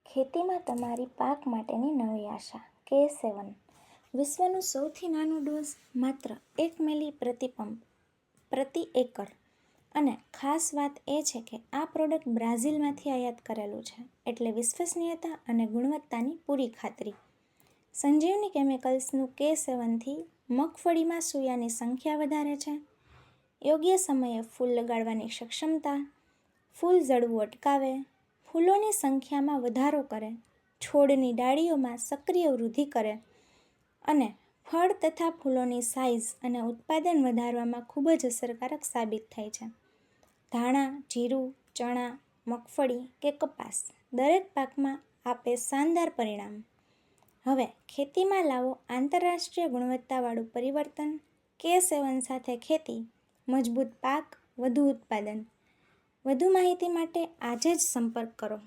ખેતીમાં તમારી પાક માટેની નવી આશા. K7 વિશ્વનું સૌથી નાનું ડોઝ માત્ર 1 મિલી પ્રતિ એકર. અને ખાસ વાત એ છે કે આ પ્રોડક્ટ બ્રાઝિલમાંથી આયાત કરેલું છે, એટલે વિશ્વસનીયતા અને ગુણવત્તાની પૂરી ખાતરી. સંજીવની કેમિકલ્સનું K7 થી મગફળીમાં સૂયાની સંખ્યા વધારે છે, યોગ્ય સમયે ફૂલ લગાડવાની સક્ષમતા, ફૂલ ઝડવું અટકાવે, ફૂલોની સંખ્યામાં વધારો કરે, છોડની ડાળીઓમાં સક્રિય વૃદ્ધિ કરે અને ફળ તથા ફૂલોની સાઇઝ અને ઉત્પાદન વધારવામાં ખૂબ જ અસરકારક સાબિત થાય છે. ધાણા, જીરું, ચણા, મગફળી કે કપાસ દરેક પાકમાં આપે શાનદાર પરિણામ. હવે ખેતીમાં લાવો આંતરરાષ્ટ્રીય ગુણવત્તાવાળું પરિવર્તન. K7 સાથે ખેતી, મજબૂત પાક, વધુ ઉત્પાદન. વધુ માહિતી માટે આજે જ સંપર્ક કરો.